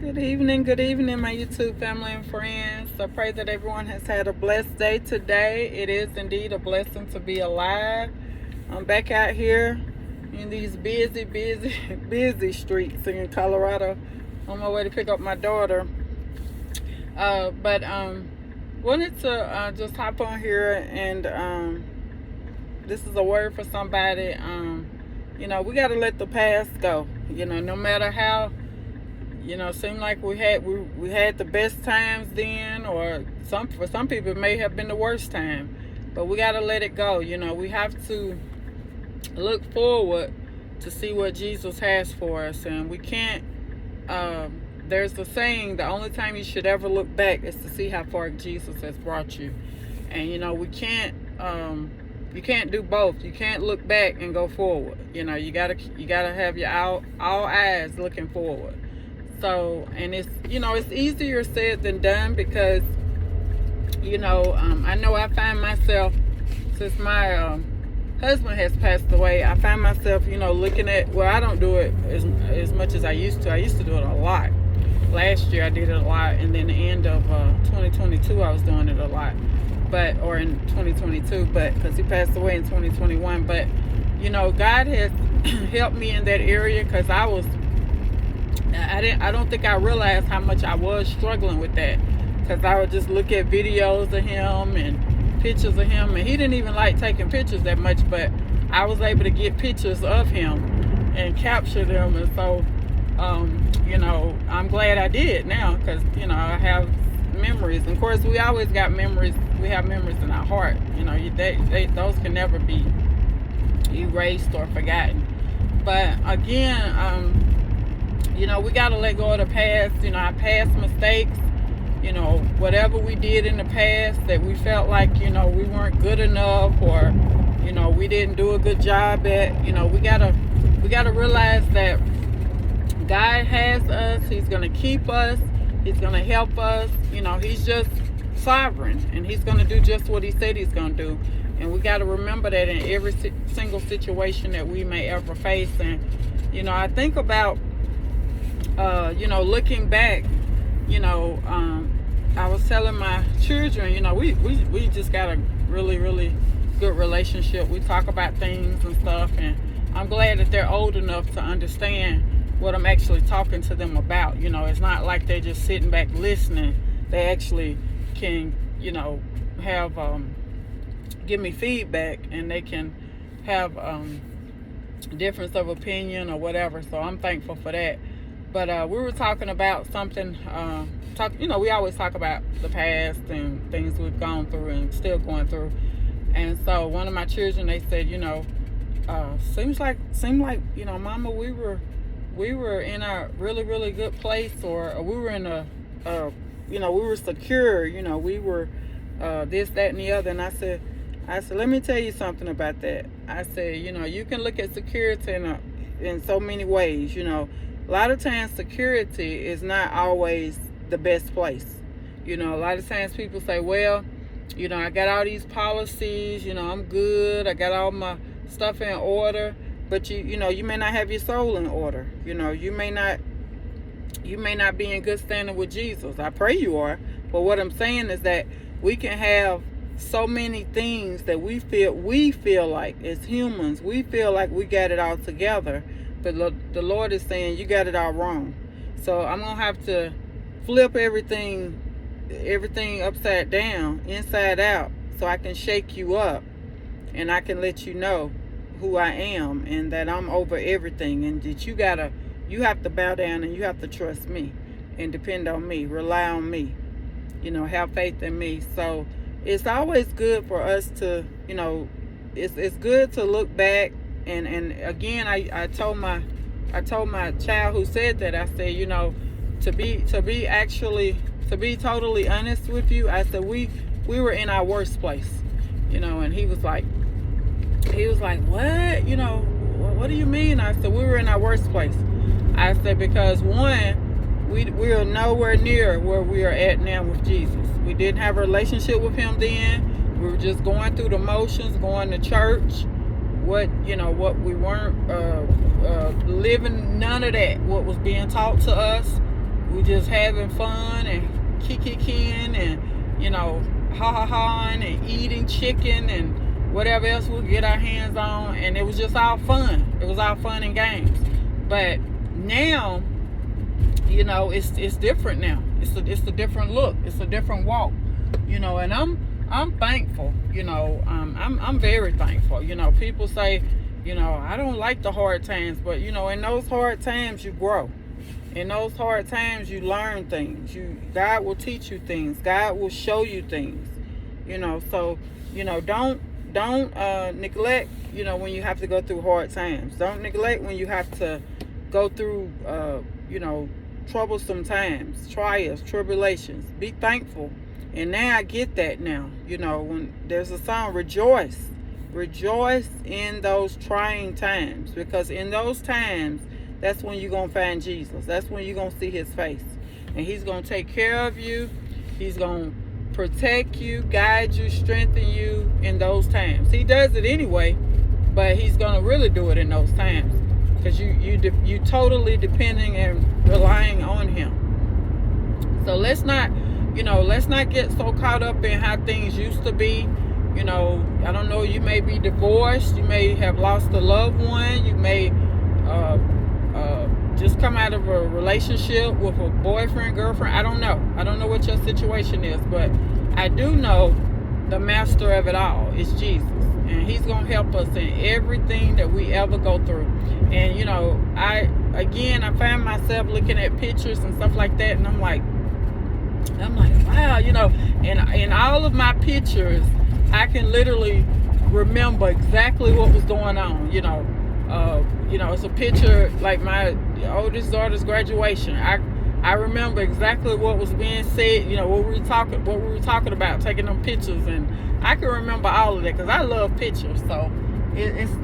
Good evening, my YouTube family and friends. I pray that everyone has had a blessed day today. It is indeed a blessing to be alive. I'm back out here in these busy streets in Colorado on my way to pick up my daughter. But wanted to just hop on here and this is a word for somebody. We got to let the past go. No matter how. Seemed like we had the best times then, or for some people it may have been the worst time, but we got to let it go. We have to look forward to see what Jesus has for us, and we can't. There's the saying: the only time you should ever look back is to see how far Jesus has brought you, and we can't. You can't do both. You can't look back and go forward. You gotta have your all eyes looking forward. So, and it's easier said than done because, I know I find myself, since my husband has passed away, I find myself, looking at, well, I don't do it as much as I used to. I used to do it a lot. Last year I did it a lot, and then the end of 2022 I was doing it a lot. Or in 2022, but because he passed away in 2021. But, God has helped me in that area because I don't think I realized how much I was struggling with that, because I would just look at videos of him and pictures of him, and he didn't even like taking pictures that much, but I was able to get pictures of him and capture them. And so I'm glad I did now, because I have memories. And of course, we always got memories. We have memories in our heart. Those can never be erased or forgotten. But again, we got to let go of the past, our past mistakes, whatever we did in the past that we felt like, we weren't good enough, or, we didn't do a good job at, we gotta realize that God has us. He's going to keep us. He's going to help us. He's just sovereign, and he's going to do just what he said he's going to do. And we got to remember that in every single situation that we may ever face. And, I think about, looking back, I was telling my children, we just got a really, really good relationship. We talk about things and stuff, and I'm glad that they're old enough to understand what I'm actually talking to them about. It's not like they're just sitting back listening. They actually can, have, give me feedback, and they can have difference of opinion or whatever. So I'm thankful for that. But we were talking about something, we always talk about the past and things we've gone through and still going through. And so one of my children, they said, seemed like, Mama, we were in a really, really good place, or we were in we were secure, we were this, that, and the other. And I said, let me tell you something about that. I said, you can look at security in so many ways. A lot of times security is not always the best place. A lot of times people say, well, I got all these policies, I'm good, I got all my stuff in order, but you may not have your soul in order. You may not be in good standing with Jesus. I pray you are. But what I'm saying is that we can have so many things that we feel like, as humans, we feel like we got it all together. But the Lord is saying, you got it all wrong. So I'm going to have to flip everything upside down, inside out, so I can shake you up, and I can let you know who I am, and that I'm over everything, and that you have to bow down, and you have to trust me and depend on me, rely on me, have faith in me. So it's always good for us to, it's good to look back. And again, I told my child who said that, I said, to be totally honest with you, I said we were in our worst place, and he was like, what? What do you mean? I said, we were in our worst place. I said, because one, we are nowhere near where we are at now with Jesus. We didn't have a relationship with him then. We were just going through the motions, going to church. What we weren't living, none of that. What was being taught to us, we just having fun and kicking and, ha-ha-haing and eating chicken and whatever else we'll get our hands on. And it was just all fun. It was all fun and games. But now, it's different now. It's a different look. It's a different walk, and I'm thankful, I'm very thankful. People say, I don't like the hard times, but in those hard times you grow. In those hard times you learn things. God will teach you things. God will show you things. So don't neglect, when you have to go through hard times. Don't neglect when you have to go through troublesome times, trials, tribulations. Be thankful. And now I get that now. When there's a song, rejoice in those trying times, because in those times, that's when you're going to find Jesus. That's when you're going to see his face. And he's going to take care of you. He's going to protect you, guide you, strengthen you in those times. He does it anyway, but he's going to really do it in those times, because you totally depending and relying on him. So let's not get so caught up in how things used to be. I don't know, you may be divorced, you may have lost a loved one, you may just come out of a relationship with a boyfriend, girlfriend. I don't know what your situation is, but I do know the master of it all is Jesus, and he's going to help us in everything that we ever go through. And I find myself looking at pictures and stuff like that, and I'm like, wow, and in all of my pictures, I can literally remember exactly what was going on. It's a picture like my oldest daughter's graduation. I remember exactly what was being said. What we were talking about, taking them pictures, and I can remember all of that because I love pictures. So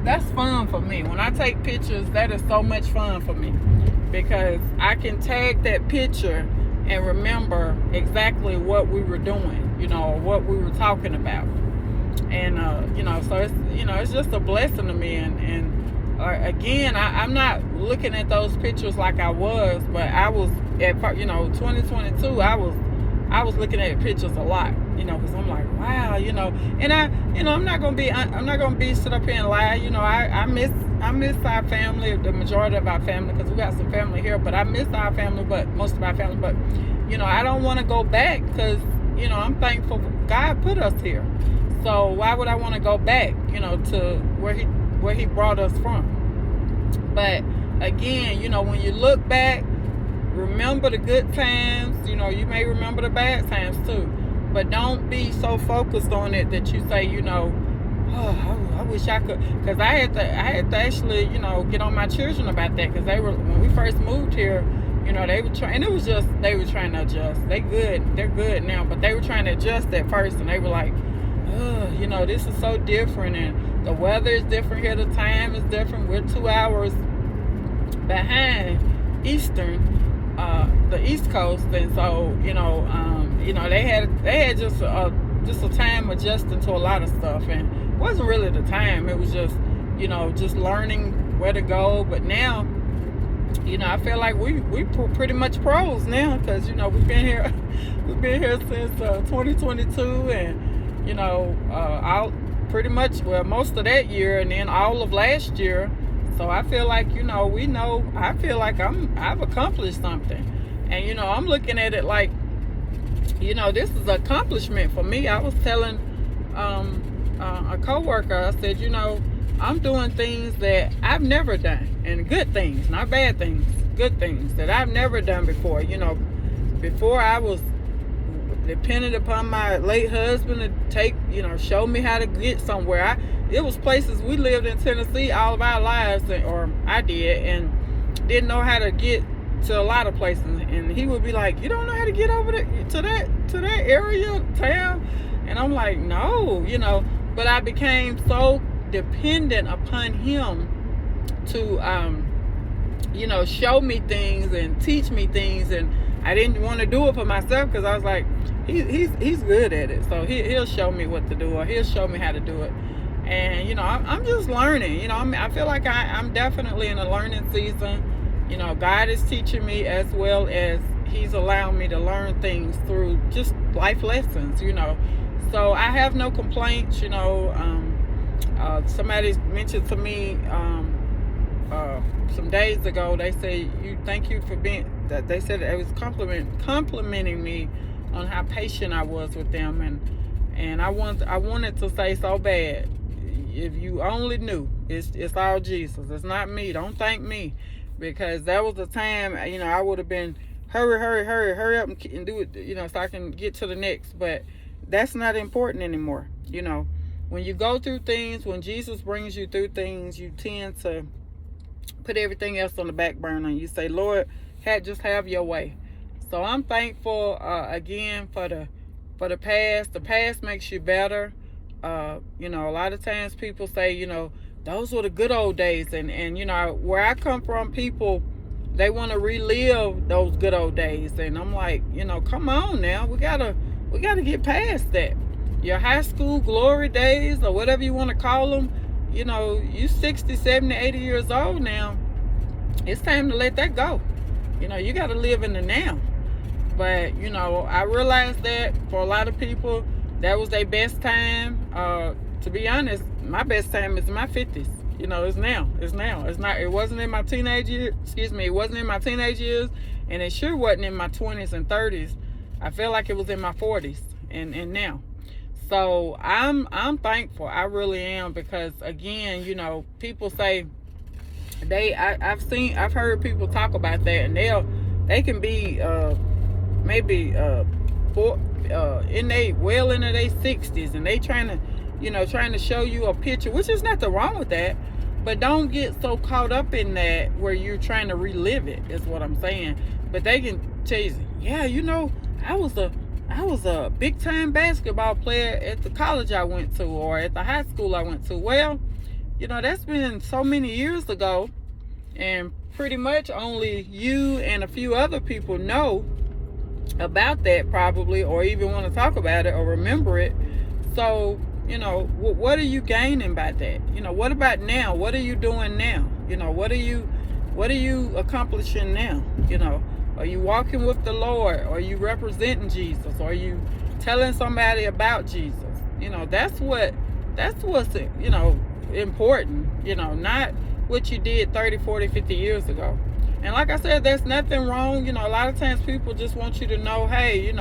that's fun for me. When I take pictures, that is so much fun for me, because I can tag that picture and remember exactly what we were doing, what we were talking about. And, so it's just a blessing to me. And again, I'm not looking at those pictures like I was, but I was at, 2022, I was looking at pictures a lot, because I'm like, wow, and I'm not going to be sit up here and lie. I miss our family, the majority of our family, because we got some family here, but I miss our family, but most of our family, but, I don't want to go back, because, I'm thankful God put us here. So why would I want to go back, to where he brought us from? But again, when you look back, remember the good times. You may remember the bad times too, but don't be so focused on it that you say, oh, I wish I could. Because I had to actually, get on my children about that, because when we first moved here, they were trying, and it was just, they were trying to adjust. They're good now, but they were trying to adjust at first, and they were like, this is so different, and the weather is different here, the time is different. We're 2 hours behind the East Coast, and so they had just a time adjusting to a lot of stuff, and it wasn't really the time. It was just just learning where to go. But now, I feel like we pretty much pros now, because we've been here since 2022, and I'll pretty much, most of that year, and then all of last year. So I feel like, I feel like I've accomplished something. And, I'm looking at it like, this is an accomplishment for me. I was telling a coworker, I said, I'm doing things that I've never done, and good things, not bad things, good things that I've never done before. Before I was dependent upon my late husband to show me how to get somewhere. It was places, we lived in Tennessee all of our lives, or I did, and didn't know how to get to a lot of places. And he would be like, you don't know how to get over to that area, town? And I'm like, no, but I became so dependent upon him to, show me things and teach me things. And I didn't want to do it for myself, because I was like, he's good at it, so he'll show me what to do, or he'll show me how to do it. And I'm just learning. I feel like I'm definitely in a learning season. God is teaching me, as well as he's allowing me to learn things through just life lessons, So I have no complaints, somebody mentioned to me some days ago. They say thank you for being that. They said it was complimenting me on how patient I was with them, and I wanted to say so bad, if you only knew, it's all Jesus. It's not me. Don't thank me, because there was a time I would have been hurry up and do it, so I can get to the next. But that's not important anymore. When you go through things, when Jesus brings you through things, you tend to put everything else on the back burner, and you say, Lord, just have your way. So I'm thankful again for the past. The past makes you better. A lot of times people say, those were the good old days, and where I come from, people, they want to relive those good old days, and I'm like, come on now, we gotta get past that. Your high school glory days, or whatever you want to call them, you 60, 70, 80 years old now. It's time to let that go. You got to live in the now. But I realized that for a lot of people, that was their best time. To be honest, my best time is in my 50s. It's now. It's not. It wasn't in my teenage years. It wasn't in my teenage years, and it sure wasn't in my 20s and 30s. I feel like it was in my 40s and now. So I'm thankful. I really am, because again, people say I've heard people talk about that, and they can be maybe into their 60s, and they trying to show you a picture, which is nothing wrong with that, but don't get so caught up in that where you're trying to relive it, is what I'm saying. But they can tell you, yeah, I was a big time basketball player at the college I went to, or at the high school I went to. Well, that's been so many years ago, and pretty much only you and a few other people know about that, probably, or even want to talk about it or remember it. So, what are you gaining by that? What about now? What are you doing now? What are you accomplishing now? Are you walking with the Lord? Are you representing Jesus? Are you telling somebody about Jesus? That's what's important, not what you did 30, 40, 50 years ago. And like I said, there's nothing wrong. A lot of times people just want you to know, hey,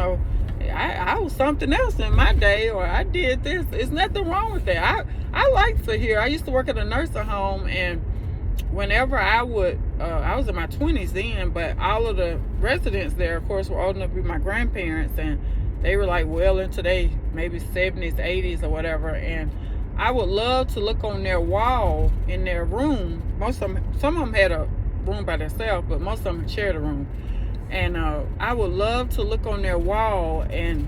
I was something else in my day, or I did this. There's nothing wrong with that. I like to hear. I used to work at a nursing home, and whenever I was in my 20s then, but all of the residents there, of course, were old enough to be my grandparents, and they were like well into their maybe 70s, 80s, or whatever. And I would love to look on their wall in their room. Some of them had a room by themselves, but most of them shared a room. And I would love to look on their wall, and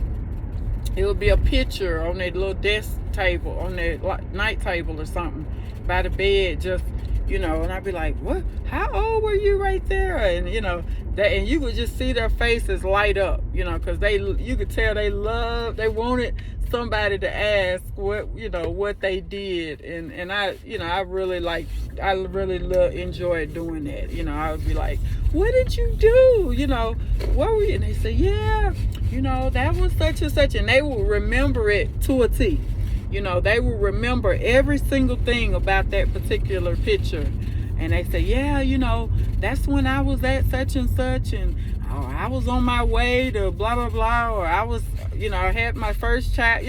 it would be a picture on their little desk table, on their night table or something, by the bed, just, and I'd be like, what? How old were you right there? And, and you would just see their faces light up, because you could tell they wanted somebody to ask what they did. And I really enjoyed doing that. I would be like, what did you do? What were you? And they say, yeah, that was such and such. And they will remember it to a T. They will remember every single thing about that particular picture. And they say, yeah, that's when I was at such and such, and I was on my way to blah, blah, blah, or I was, I had my first child.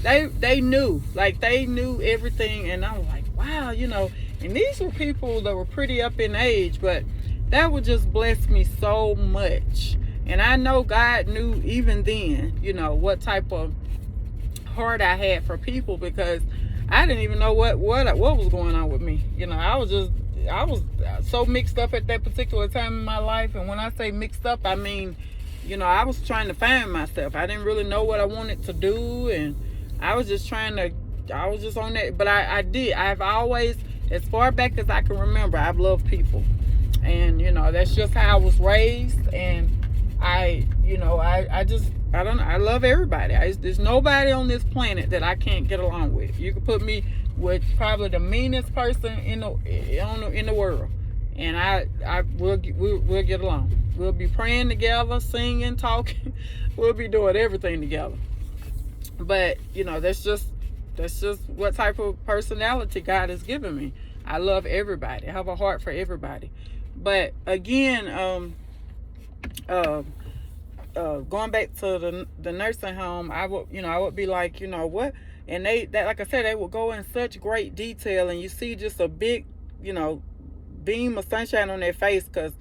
They knew, they knew everything. And I was like, wow, and these were people that were pretty up in age, but that would just bless me so much. And I know God knew even then, what type of heart I had for people, because I didn't even know what was going on with me. I was so mixed up at that particular time in my life. And when I say mixed up, I mean, I was trying to find myself. I didn't really know what I wanted to do, and I was just on that. But I've always, as far back as I can remember, I've loved people. And that's just how I was raised. And I love everybody. There's nobody on this planet that I can't get along with. You could put me with probably the meanest person in the world, and we'll get along. We'll be praying together, singing, talking. We'll be doing everything together. But that's just what type of personality God has given me. I love everybody. I have a heart for everybody. But again, going back to the nursing home, I would be like, what? And like I said, they would go in such great detail, and you see just a big, beam of sunshine on their face, because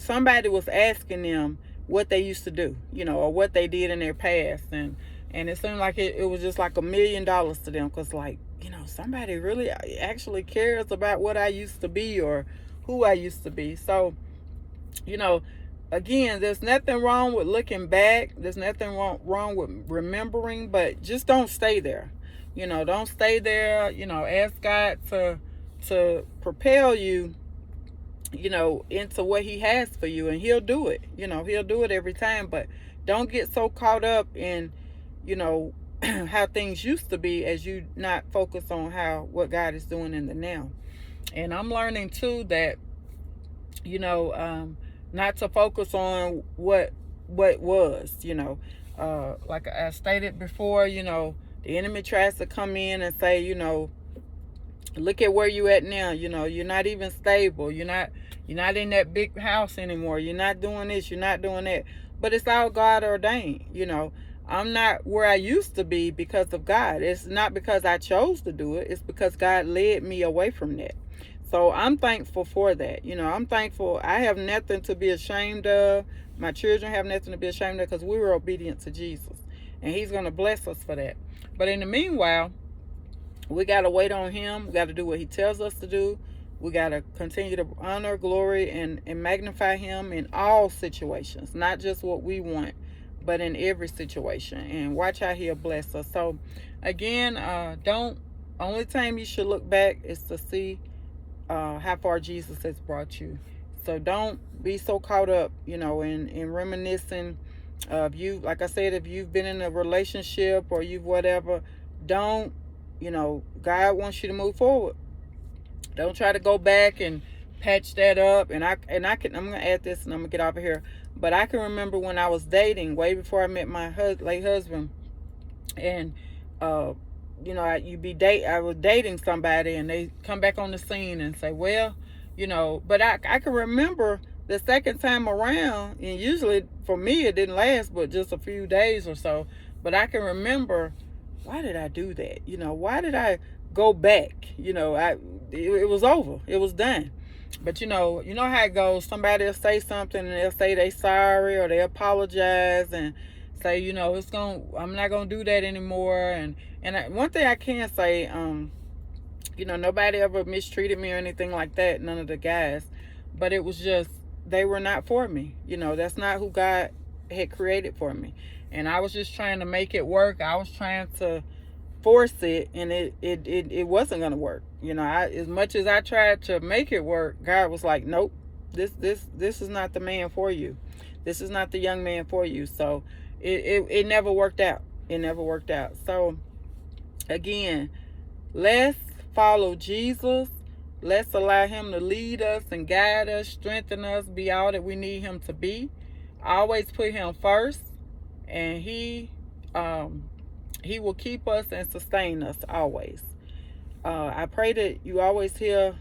somebody was asking them what they used to do, or what they did in their past, and it seemed like it was just like $1 million to them, because somebody really actually cares about what I used to be or who I used to be. So again, there's nothing wrong with looking back. There's nothing wrong with remembering, but just don't stay there. Don't stay there. Ask God to propel you, into what He has for you, and He'll do it. He'll do it every time. But don't get so caught up in, how things used to be, as you not focus on what God is doing in the now. And I'm learning too that, not to focus on what was, like I stated before, the enemy tries to come in and say, look at where you at now. You're not even stable. You're not in that big house anymore. You're not doing this. You're not doing that. But it's all God ordained. I'm not where I used to be because of God. It's not because I chose to do it. It's because God led me away from that. So I'm thankful for that. I'm thankful. I have nothing to be ashamed of. My children have nothing to be ashamed of, because we were obedient to Jesus. And He's going to bless us for that. But in the meanwhile, we got to wait on Him. We got to do what He tells us to do. We got to continue to honor, glory, and magnify Him in all situations. Not just what we want, but in every situation. And watch how He'll bless us. So again, only time you should look back is to see how far Jesus has brought you. So don't be so caught up, in reminiscing of you. Like I said, if you've been in a relationship or you've whatever, don't, God wants you to move forward. Don't try to go back and patch that up. And I'm gonna add this, and I'm gonna get off of here. But I can remember when I was dating, way before I met my late husband, and I was dating somebody, and they come back on the scene and say, well, but I can remember the second time around, and usually for me it didn't last but just a few days or so, but I can remember, why did I do that? Why did I go back? It was over. It was done. But you know how it goes. Somebody will say something, and they'll say they sorry, or they apologize and say, I'm not gonna do that anymore. And one thing I can say, nobody ever mistreated me or anything like that. None of the guys, but it was just, they were not for me. That's not who God had created for me. And I was just trying to make it work. I was trying to force it, and it wasn't gonna work. As much as I tried to make it work, God was like, nope, this is not the man for you. This is not the young man for you. So it never worked out. It never worked out. So again, let's follow Jesus. Let's allow Him to lead us and guide us, strengthen us, be all that we need Him to be. Always put Him first, and He will keep us and sustain us always. I pray that you always hear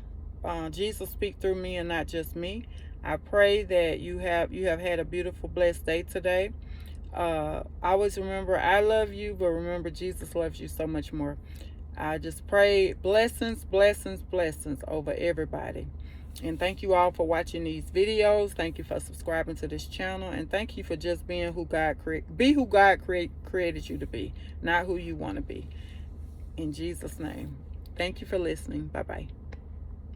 Jesus speak through me and not just me. I pray that you have had a beautiful, blessed day today. Always remember, I love you, but remember, Jesus loves you so much more. I just pray blessings, blessings, blessings over everybody. And thank you all for watching these videos. Thank you for subscribing to this channel. And thank you for just being who God created you to be, not who you want to be. In Jesus' name. Thank you for listening. Bye-bye.